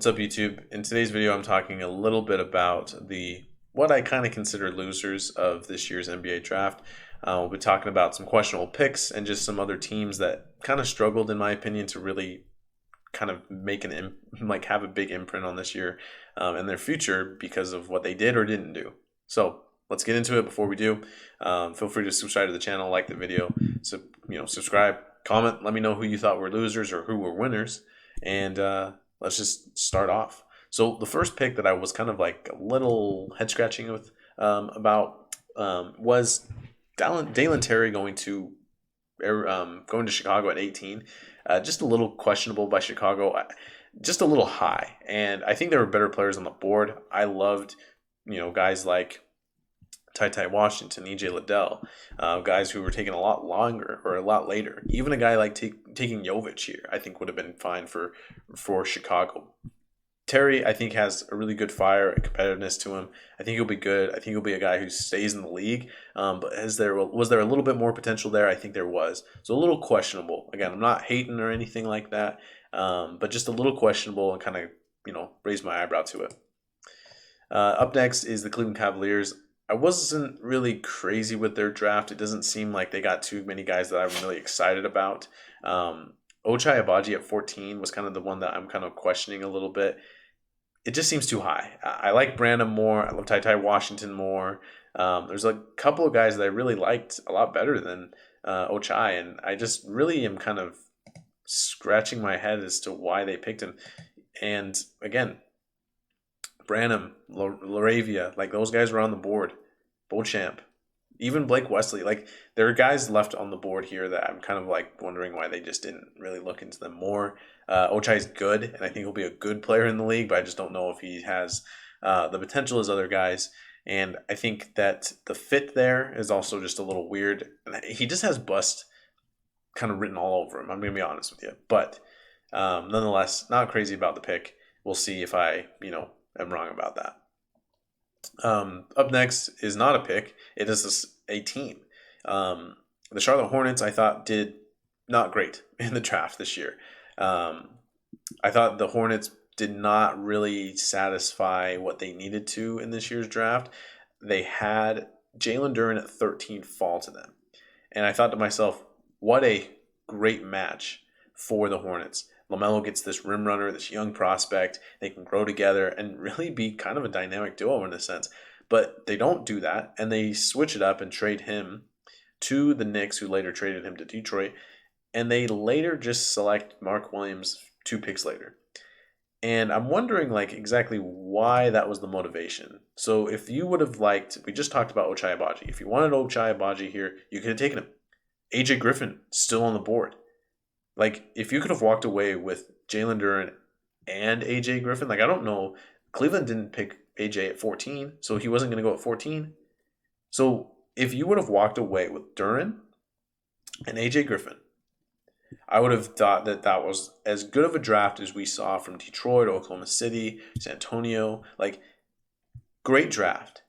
What's up, YouTube? In today's video, I'm talking a little bit about what I kind of consider losers of this year's NBA draft. We'll be talking about some questionable picks and just some other teams that kind of struggled, in my opinion, to really kind of make have a big imprint on this year and their future because of what they did or didn't do. So let's get into it. Before we do, feel free to subscribe to the channel, like the video, so subscribe, comment, let me know who you thought were losers or who were winners, and let's just start off. So the first pick that I was kind of like a little head scratching with was Dalen Terry going to Chicago at 18. Just a little questionable by Chicago, just a little high. And I think there were better players on the board. I loved, guys like Ty Washington, EJ Liddell, guys who were taken a lot longer or a lot later. Even a guy like taking Jovic here, I think would have been fine for Chicago. Terry, I think, has a really good fire and competitiveness to him. I think he'll be good. I think he'll be a guy who stays in the league. But was there a little bit more potential there? I think there was. So a little questionable. Again, I'm not hating or anything like that, but just a little questionable and kind of raised my eyebrow to it. Up next is the Cleveland Cavaliers. I wasn't really crazy with their draft. It doesn't seem like they got too many guys that I'm really excited about. Ochai Agbaji at 14 was kind of the one that I'm kind of questioning a little bit. It just seems too high. I like Brandon more. I love Ty Washington more. There's a couple of guys that I really liked a lot better than Ochai, and I just really am kind of scratching my head as to why they picked him. And again, Branham, Laravia, like those guys were on the board. Beauchamp, even Blake Wesley. Like there are guys left on the board here that I'm kind of like wondering why they just didn't really look into them more. Ochai's good, and I think he'll be a good player in the league, but I just don't know if he has the potential as other guys. And I think that the fit there is also just a little weird. He just has bust kind of written all over him. I'm going to be honest with you. But nonetheless, not crazy about the pick. We'll see if I, am wrong about that. Up next is not a pick. It is a team. The Charlotte Hornets, I thought, did not great in the draft this year. I thought the Hornets did not really satisfy what they needed to in this year's draft. They had Jalen Duren at 13 fall to them. And I thought to myself, what a great match for the Hornets. LaMelo gets this rim runner, this young prospect. They can grow together and really be kind of a dynamic duo in a sense. But they don't do that, and they switch it up and trade him to the Knicks, who later traded him to Detroit. And they later just select Mark Williams 2 picks later. And I'm wondering exactly why that was the motivation. So if you would have we just talked about Ochai Agbaji. If you wanted Ochai Agbaji here, you could have taken him. AJ Griffin still on the board. If you could have walked away with Jalen Duren and AJ Griffin, I don't know. Cleveland didn't pick AJ at 14, so he wasn't going to go at 14. So if you would have walked away with Duren and AJ Griffin, I would have thought that that was as good of a draft as we saw from Detroit, Oklahoma City, San Antonio. Great draft.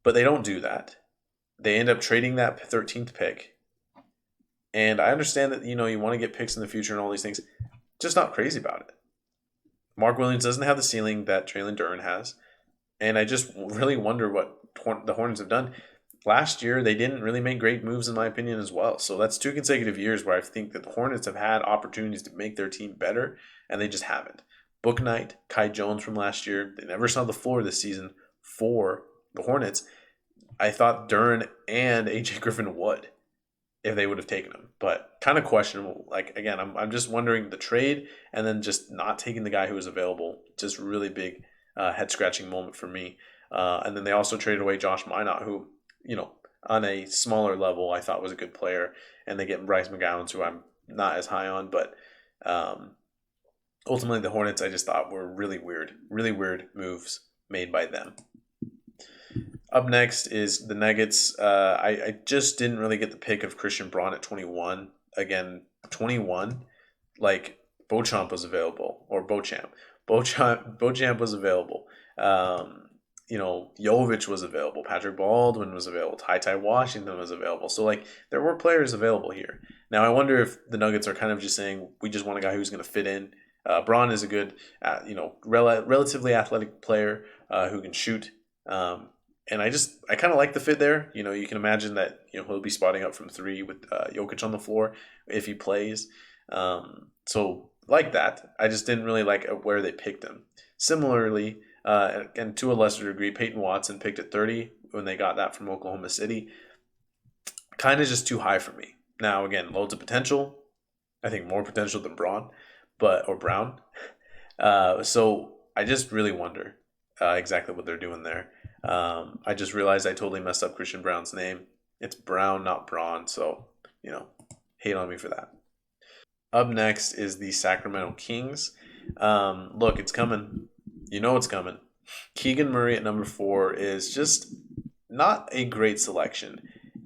But they don't do that. They end up trading that 13th pick. And I understand that, you want to get picks in the future and all these things. Just not crazy about it. Mark Williams doesn't have the ceiling that Jalen Duren has. And I just really wonder what the Hornets have done. Last year, they didn't really make great moves, in my opinion, as well. So that's 2 consecutive years where I think that the Hornets have had opportunities to make their team better, and they just haven't. Book Knight, Kai Jones from last year, they never saw the floor this season for the Hornets. I thought Duren and AJ Griffin would, if they would have taken him, but kind of questionable. Again, I'm just wondering the trade and then just not taking the guy who was available. Just really big head scratching moment for me. And then they also traded away Josh Minot, who, on a smaller level, I thought was a good player. And they get Bryce McGowan, who I'm not as high on, but ultimately the Hornets I just thought were really weird moves made by them. Up next is the Nuggets. I just didn't really get the pick of Christian Braun at 21. Again, 21, Beauchamp was available, or Beauchamp. Beauchamp was available. Jovic was available. Patrick Baldwin was available. Ty Washington was available. So, there were players available here. Now, I wonder if the Nuggets are kind of just saying, we just want a guy who's going to fit in Braun is a good, relatively athletic player who can shoot. And I kind of like the fit there. You can imagine that he'll be spotting up from three with Jokic on the floor if he plays. So like that. I just didn't really like where they picked him. Similarly, and to a lesser degree, Peyton Watson picked at 30 when they got that from Oklahoma City. Kind of just too high for me. Now, again, loads of potential. I think more potential than Braun, or Brown. So I just really wonder exactly what they're doing there. I just realized I totally messed up Christian Brown's name. It's Brown, not Braun. So, hate on me for that. Up next is the Sacramento Kings. Look, it's coming. It's coming. Keegan Murray at number 4 is just not a great selection.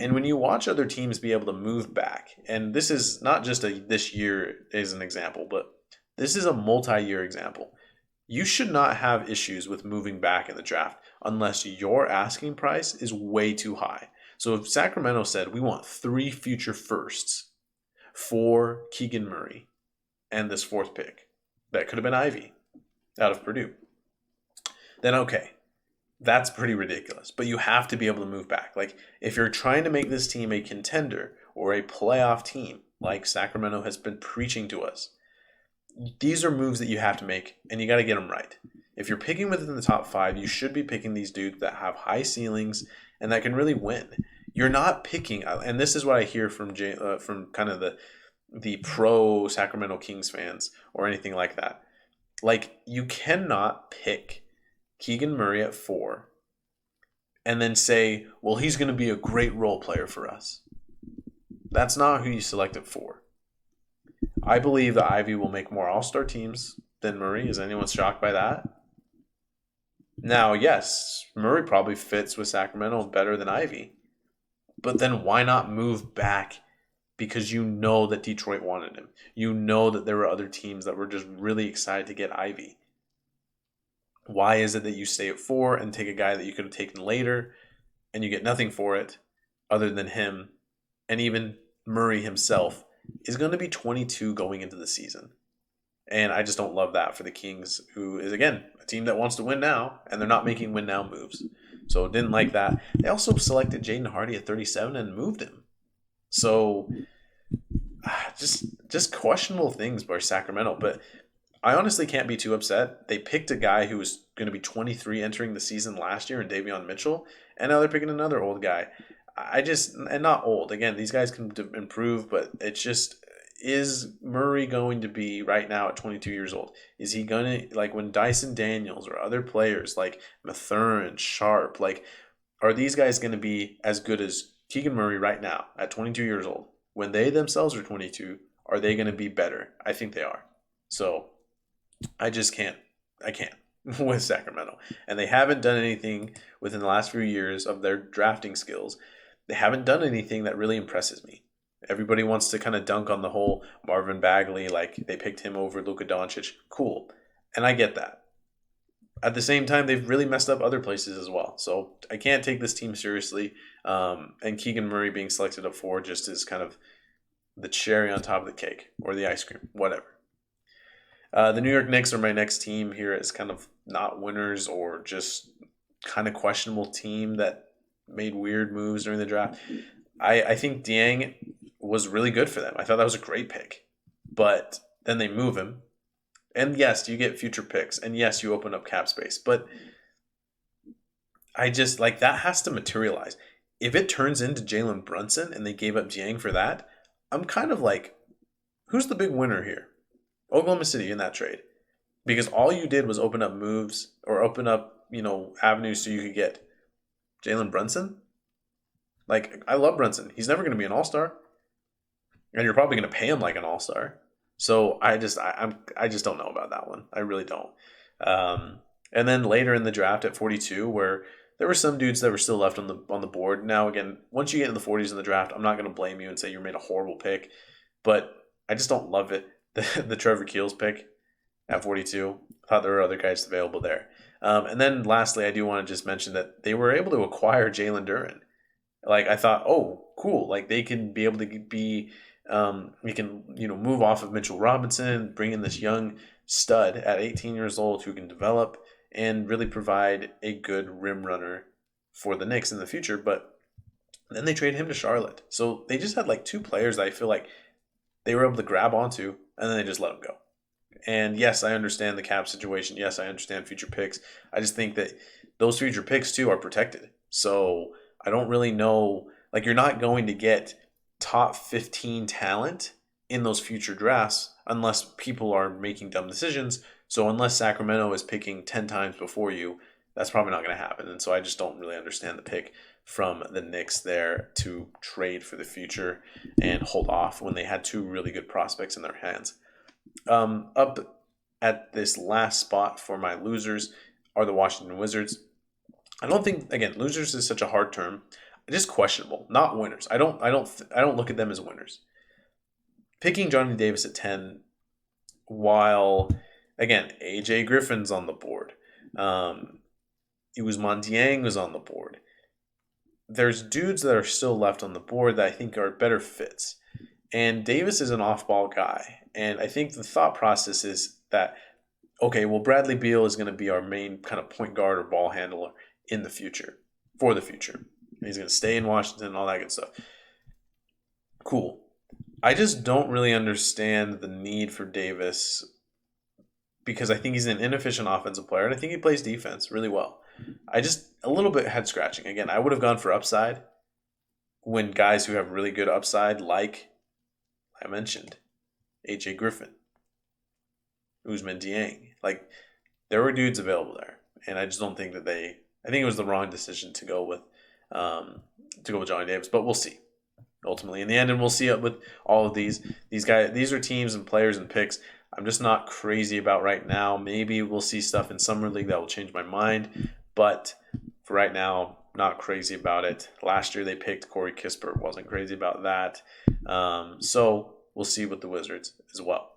And when you watch other teams be able to move back, and this is not just this year is an example, but this is a multi-year example. You should not have issues with moving back in the draft unless your asking price is way too high. So if Sacramento said, we want 3 future firsts for Keegan Murray and this 4th pick, that could have been Ivy out of Purdue, then okay. That's pretty ridiculous. But you have to be able to move back. Like, if you're trying to make this team a contender or a playoff team, like Sacramento has been preaching to us, these are moves that you have to make, and you got to get them right. If you're picking within the top 5, you should be picking these dudes that have high ceilings and that can really win. You're not picking, and this is what I hear from kind of the pro Sacramento Kings fans or anything like that. Like, you cannot pick Keegan Murray at 4 and then say, well, he's going to be a great role player for us. That's not who you select at 4. I believe that Ivy will make more all-star teams than Murray. Is anyone shocked by that? Now, yes, Murray probably fits with Sacramento better than Ivy. But then why not move back? Because you know that Detroit wanted him. You know that there were other teams that were just really excited to get Ivy. Why is it that you stay at 4 and take a guy that you could have taken later and you get nothing for it other than him? And even Murray himself is going to be 22 going into the season. And I just don't love that for the Kings, who is, again, a team that wants to win now, and they're not making win now moves. So didn't like that. They also selected Jaden Hardy at 37 and moved him. So just questionable things by Sacramento. But I honestly can't be too upset. They picked a guy who was going to be 23 entering the season last year in Davion Mitchell, and now they're picking another old guy. And not old. Again, these guys can improve, but it's just, is Murray going to be right now at 22 years old? Is he going to, like when Dyson Daniels or other players like Mathurin, Sharp, like, are these guys going to be as good as Keegan Murray right now at 22 years old? When they themselves are 22, are they going to be better? I think they are. So I can't with Sacramento. And they haven't done anything within the last few years of their drafting skills. They haven't done anything that really impresses me. Everybody wants to kind of dunk on the whole Marvin Bagley, like they picked him over Luka Doncic. Cool. And I get that. At the same time, they've really messed up other places as well. So I can't take this team seriously. And Keegan Murray being selected at 4 just is kind of the cherry on top of the cake or the ice cream, whatever. The New York Knicks are my next team here. It's kind of not winners or just kind of questionable team that made weird moves during the draft. I think Dieng was really good for them. I thought that was a great pick. But then they move him. And yes, you get future picks. And yes, you open up cap space. But I just, like, that has to materialize. If it turns into Jalen Brunson and they gave up Dieng for that, I'm kind of like, who's the big winner here? Oklahoma City in that trade. Because all you did was open up moves or open up, avenues so you could get Jalen Brunson. Like, I love Brunson. He's never going to be an all-star. And you're probably going to pay him like an all-star. So I just don't know about that one. I really don't. And then later in the draft at 42, where there were some dudes that were still left on the board. Now, again, once you get in the 40s in the draft, I'm not going to blame you and say you made a horrible pick. But I just don't love it. The Trevor Keels pick at 42. I thought there were other guys available there. And then lastly, I do want to just mention that they were able to acquire Jalen Duren. Like, I thought, oh, cool. Like, they can be able to be, we can, move off of Mitchell Robinson, bring in this young stud at 18 years old who can develop and really provide a good rim runner for the Knicks in the future. But then they trade him to Charlotte. So they just had like two players that I feel like they were able to grab onto, and then they just let him go. And yes, I understand the cap situation. Yes, I understand future picks. I just think that those future picks too are protected. So I don't really know. Like, you're not going to get top 15 talent in those future drafts unless people are making dumb decisions. So unless Sacramento is picking 10 times before you, that's probably not going to happen. And so I just don't really understand the pick from the Knicks there to trade for the future and hold off when they had two really good prospects in their hands. Up at this last spot for my losers are the Washington Wizards. I don't think, again, losers is such a hard term. Just questionable, not winners. I don't look at them as winners. Picking Johnny Davis at 10, while again AJ Griffin's on the board, Ousmane Dieng was on the board. There's dudes that are still left on the board that I think are better fits, and Davis is an off-ball guy, and I think the thought process is that okay, well Bradley Beal is going to be our main kind of point guard or ball handler in the future for the future. He's going to stay in Washington and all that good stuff. Cool. I just don't really understand the need for Davis because I think he's an inefficient offensive player, and I think he plays defense really well. I just, a little bit head scratching. Again, I would have gone for upside when guys who have really good upside, like I mentioned, AJ Griffin, Ousmane Dieng, like there were dudes available there, and I just don't think that I think it was the wrong decision to go with Johnny Davis, but we'll see. Ultimately, in the end, and we'll see it with all of these guys. These are teams and players and picks I'm just not crazy about right now. Maybe we'll see stuff in Summer League that will change my mind, but for right now, not crazy about it. Last year they picked Corey Kispert, wasn't crazy about that. So we'll see with the Wizards as well.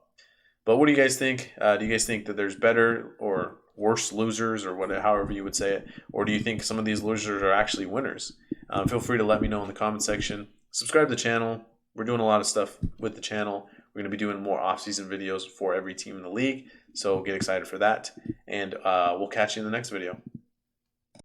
But what do you guys think? Do you guys think that there's better or worse losers, or whatever, however you would say it, or do you think some of these losers are actually winners? Feel free to let me know in the comment section. Subscribe to the channel. We're doing a lot of stuff with the channel. We're going to be doing more off-season videos for every team in the league, so get excited for that. And we'll catch you in the next video.